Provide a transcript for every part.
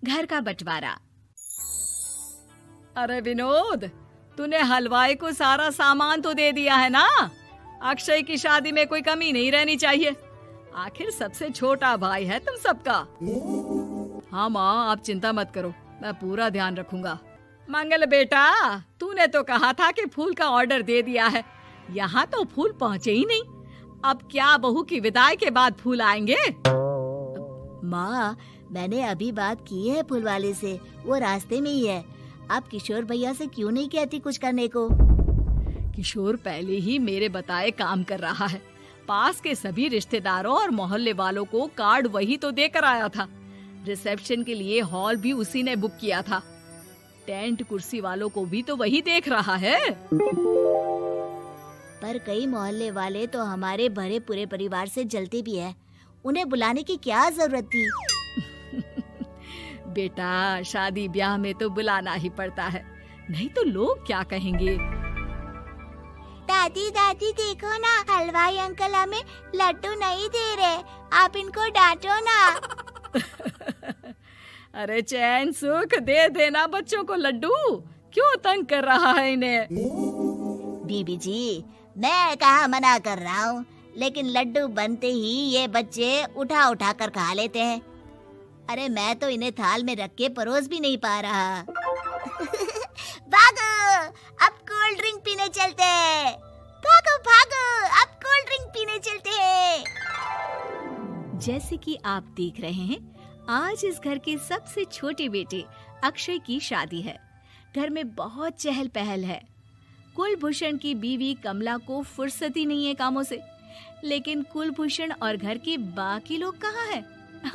घर का बंटवारा। अरे विनोद, तूने हलवाई को सारा सामान तो दे दिया है ना? अक्षय की शादी में कोई कमी नहीं रहनी चाहिए। आखिर सबसे छोटा भाई है तुम सबका। हाँ माँ, आप चिंता मत करो, मैं पूरा ध्यान रखूंगा। मंगल बेटा, तूने तो कहा था कि फूल का ऑर्डर दे दिया है, यहाँ तो फूल पहुँचे ही नहीं। अब क्या बहू की विदाई के बाद फूल आएंगे? माँ, मैंने अभी बात की है फूल वाले से, वो रास्ते में ही है। आप किशोर भैया से क्यों नहीं कहती कुछ करने को? किशोर पहले ही मेरे बताए काम कर रहा है। पास के सभी रिश्तेदारों और मोहल्ले वालों को कार्ड वही तो देकर आया था। रिसेप्शन के लिए हॉल भी उसी ने बुक किया था। टेंट कुर्सी वालों को भी तो वही देख रहा है। पर कई मोहल्ले वाले तो हमारे भरे पूरे परिवार से जलते भी हैं। उन्हें बुलाने की क्या जरूरत थी? बेटा, शादी ब्याह में तो बुलाना ही पड़ता है, नहीं तो लोग क्या कहेंगे। दादी दादी देखो ना, हलवाई अंकल हमें लड्डू नहीं दे रहे, आप इनको डांटो ना। अरे चैन सुख दे देना बच्चों को लड्डू, क्यों तंग कर रहा है इन्हें? बीबी जी, मैं कहाँ मना कर रहा हूँ, लेकिन लड्डू बनते ही ये बच्चे उठा उठा कर खा लेते हैं। अरे मैं तो इन्हें थाल में रख के परोस भी नहीं पा रहा। भागो, अब कोल्ड ड्रिंक पीने चलते हैं। भागो भागो, अब कोल्ड ड्रिंक पीने चलते हैं। जैसे कि आप देख रहे हैं, आज इस घर के सबसे छोटे बेटे अक्षय की शादी है। घर में बहुत चहल पहल है। कुलभूषण की बीवी कमला को फुर्सत ही नहीं है कामों से, लेकिन कुलभूषण और घर के बाकी लोग कहाँ हैं?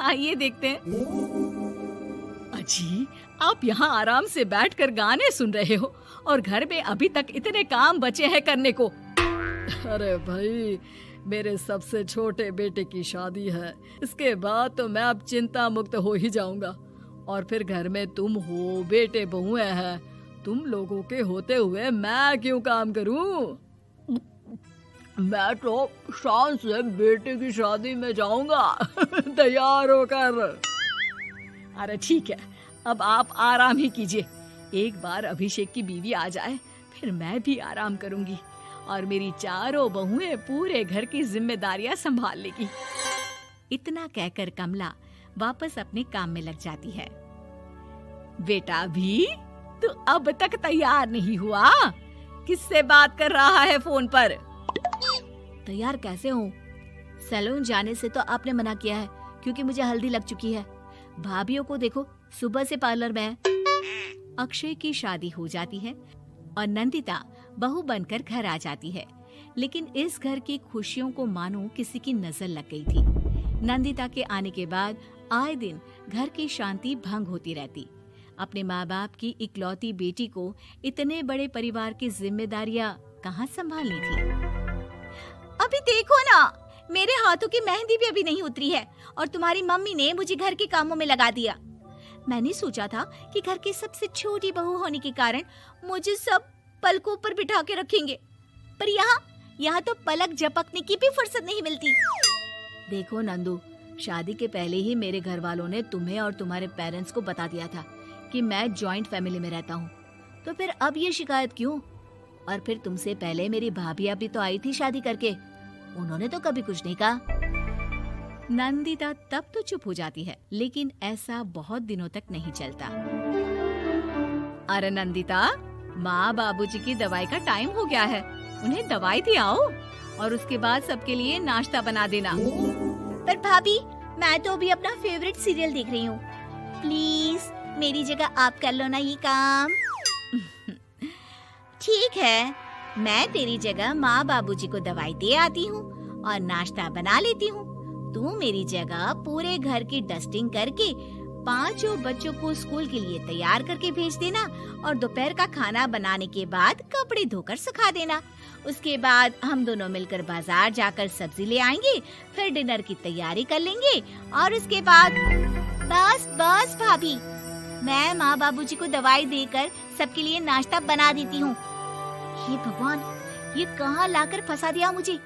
आइए देखते हैं। अजी, आप यहाँ आराम से बैठकर गाने सुन रहे हो और घर में अभी तक इतने काम बचे हैं करने को। अरे भाई, मेरे सबसे छोटे बेटे की शादी है, इसके बाद तो मैं अब चिंता मुक्त हो ही जाऊंगा। और फिर घर में तुम हो, बेटे बहुएं हैं, तुम लोगों के होते हुए मैं क्यों काम करूं? मैं तो शान से बेटे की शादी में जाऊंगा तैयार होकर। अरे ठीक है, अब आप आराम ही कीजिए। एक बार अभिषेक की बीवी आ जाए, फिर मैं भी आराम करूंगी और मेरी चारों बहुएं पूरे घर की जिम्मेदारियां संभाल लेगी। इतना कहकर कमला वापस अपने काम में लग जाती है। बेटा भी, तू अब तक तैयार नहीं हुआ? किससे बात कर रहा है फोन पर? तैयार कैसे हूँ? सैलून जाने से तो आपने मना किया है, क्योंकि मुझे हल्दी लग चुकी है। भाभीओ को देखो, सुबह से पार्लर में है। अक्षय की शादी हो जाती है और नंदिता बहू बनकर घर आ जाती है, लेकिन इस घर की खुशियों को मानो किसी की नजर लग गई थी। नंदिता के आने के बाद आए दिन घर की शांति भंग होती रहती। अपने माँ बाप की इकलौती बेटी को इतने बड़े परिवार की जिम्मेदारियां कहाँ संभालनी थी? अभी देखो ना, मेरे हाथों की मेहंदी भी अभी नहीं उतरी है और तुम्हारी मम्मी ने मुझे घर के कामों में लगा दिया। मैंने सोचा था कि घर की सबसे छोटी बहू होने के कारण मुझे सब पलकों पर बिठा के रखेंगे, पर यहाँ तो पलक झपकने की भी फुर्सत नहीं मिलती। देखो नंदू, शादी के पहले ही मेरे घर वालों ने तुम्हें और तुम्हारे पेरेंट्स को बता दिया था कि मैं जॉइंट फैमिली में रहता हूँ, तो फिर अब ये शिकायत क्यों? और फिर तुमसे पहले मेरी भाभी भी तो आई थी शादी करके, उन्होंने तो कभी कुछ नहीं कहा। नंदिता तब तो चुप हो जाती है, लेकिन ऐसा बहुत दिनों तक नहीं चलता। अरे नंदिता, माँ बाबूजी की दवाई का टाइम हो गया है, उन्हें दवाई दी आओ और उसके बाद सबके लिए नाश्ता बना देना। पर भाभी, मैं तो अभी अपना फेवरेट सीरियल देख रही हूँ। प्लीज मेरी जगह आप कर लो ना ये काम। ठीक है, मैं तेरी जगह माँ बाबूजी को दवाई दे आती हूँ और नाश्ता बना लेती हूँ। तू मेरी जगह पूरे घर की डस्टिंग करके 5 बच्चों को स्कूल के लिए तैयार करके भेज देना और दोपहर का खाना बनाने के बाद कपड़े धोकर सुखा देना। उसके बाद हम दोनों मिलकर बाजार जाकर सब्जी ले आएंगे, फिर डिनर की तैयारी कर लेंगे और उसके बाद बस भाभी, मैं माँ बाबूजी को दवाई देकर सबके लिए नाश्ता बना देती हूँ। हे भगवान, ये कहाँ लाकर फंसा दिया मुझे।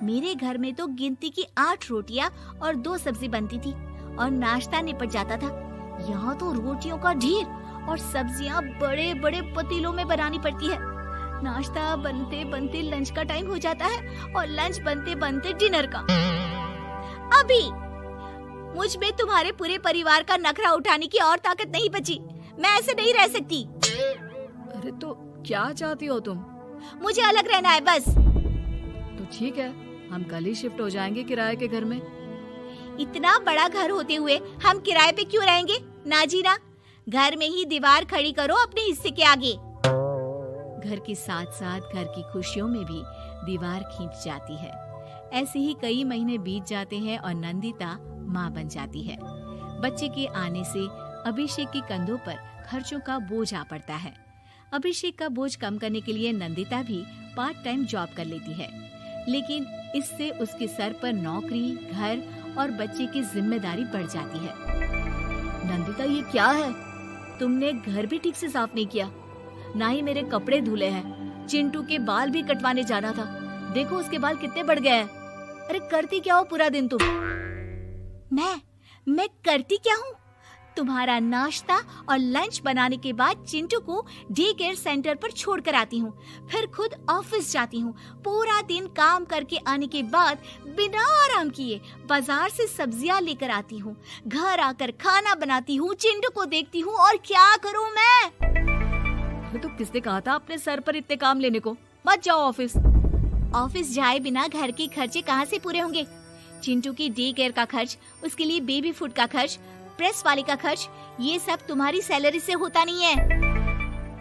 मेरे घर में तो गिनती की 8 रोटियां और 2 सब्जी बनती थी और नाश्ता निपट जाता था, यहाँ तो रोटियों का ढेर और सब्जियाँ बड़े बड़े पतीलों में बनानी पड़ती है। नाश्ता बनते बनते लंच का टाइम हो जाता है और लंच बनते बनते डिनर का। अभी मुझ में तुम्हारे पूरे परिवार का नखरा उठाने की और ताकत नहीं बची। मैं ऐसे नहीं रह सकती। अरे तो क्या चाहती हो तुम? मुझे अलग रहना है बस। तो ठीक है, हम कल ही शिफ्ट हो जाएंगे किराए के घर में। इतना बड़ा घर होते हुए हम किराए पे क्यों रहेंगे? ना जी ना, घर में ही दीवार खड़ी करो अपने हिस्से के आगे। घर के साथ साथ घर की खुशियों में भी दीवार खींच जाती है। ऐसे ही कई महीने बीत जाते हैं और नंदिता माँ बन जाती है। बच्चे के आने से अभिषेक के कंधों पर खर्चों का बोझ आ पड़ता है। अभिषेक का बोझ कम करने के लिए नंदिता भी पार्ट टाइम जॉब कर लेती है, लेकिन इससे उसके सर पर नौकरी, घर और बच्चे की जिम्मेदारी बढ़ जाती है। नंदिता, ये क्या है? तुमने घर भी ठीक से साफ नहीं किया, ना ही मेरे कपड़े धुले हैं। चिंटू के बाल भी कटवाने जाना था, देखो उसके बाल कितने बढ़ गए हैं। अरे करती क्या हो पूरा दिन तुम? मैं करती क्या हूँ? तुम्हारा नाश्ता और लंच बनाने के बाद चिंटू को डे केयर सेंटर पर छोड़ कर आती हूँ, फिर खुद ऑफिस जाती हूँ। पूरा दिन काम करके आने के बाद बिना आराम किए बाजार से सब्जियाँ लेकर आती हूँ, घर आकर खाना बनाती हूँ, चिंटू को देखती हूँ और क्या करूँ मैं? तो किसने कहा था अपने सर पर इतने काम लेने को? मत जाओ ऑफिस। ऑफिस जाए बिना घर के खर्चे कहाँ से पूरे होंगे? चिंटू की डे केयर का खर्च, उसके लिए बेबी फूड का खर्च, प्रेस वाले का खर्च, ये सब तुम्हारी सैलरी से होता नहीं है।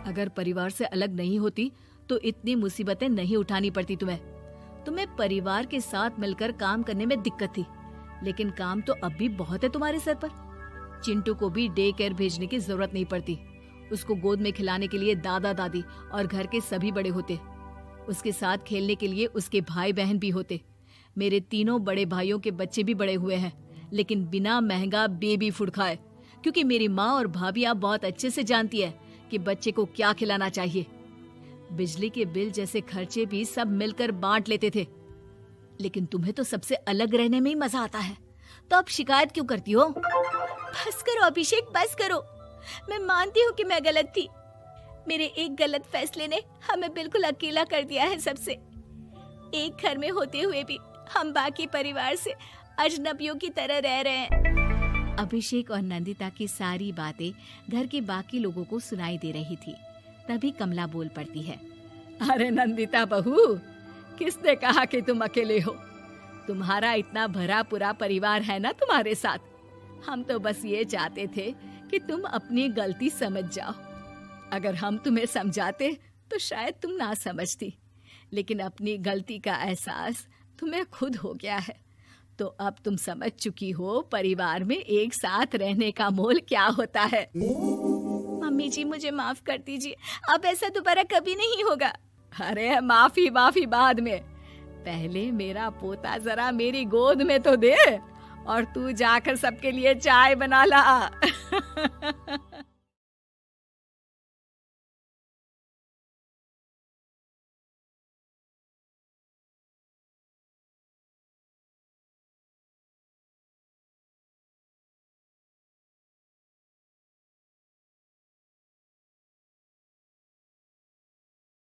अगर परिवार से अलग नहीं होती तो इतनी मुसीबतें नहीं उठानी पड़ती तुम्हें परिवार के साथ मिलकर काम करने में दिक्कत थी, लेकिन काम तो अब भी बहुत है तुम्हारे सर पर। चिंटू को भी डे केयर भेजने की जरूरत नहीं पड़ती। उसको गोद में खिलाने के लिए दादा दादी और घर के सभी बड़े होते। उसके साथ खेलने के लिए उसके भाई बहन भी होते। मेरे तीनों बड़े भाइयों के बच्चे भी बड़े हुए हैं, लेकिन बिना महंगा बेबी फूड खाए, क्योंकि मेरी माँ और भाभियाँ बहुत अच्छे से जानती है कि बच्चे को क्या खिलाना चाहिए। बिजली के बिल जैसे खर्चे भी सब मिलकर बांट लेते थे, लेकिन तुम्हें तो सबसे अलग रहने में ही मजा आता है, तो अब शिकायत क्यों करती हो? बस करो अभिषेक, बस करो। मैं मानती हूँ कि मैं गलत थी। मेरे एक गलत फैसले ने हमें बिल्कुल अकेला कर दिया है सबसे। एक घर में होते हुए भी हम बाकी परिवार से अजनबियों की तरह रह रहे हैं। अभिषेक और नंदिता की सारी बातें घर के बाकी लोगों को सुनाई दे रही थी। तभी कमला बोल पड़ती है। अरे नंदिता बहू, किसने कहा कि तुम अकेले हो? तुम्हारा इतना भरा पूरा परिवार है ना तुम्हारे साथ। हम तो बस ये चाहते थे कि तुम अपनी गलती समझ जाओ। अगर हम तुम्हें समझाते तो शायद तुम ना समझती, लेकिन अपनी गलती का एहसास तुम्हें खुद हो गया है, तो अब तुम समझ चुकी हो परिवार में एक साथ रहने का मोल क्या होता है। मम्मी जी, मुझे माफ कर दीजिए, अब ऐसा दोबारा कभी नहीं होगा। अरे माफी बाद में, पहले मेरा पोता जरा मेरी गोद में तो दे, और तू जाकर सबके लिए चाय बना ला।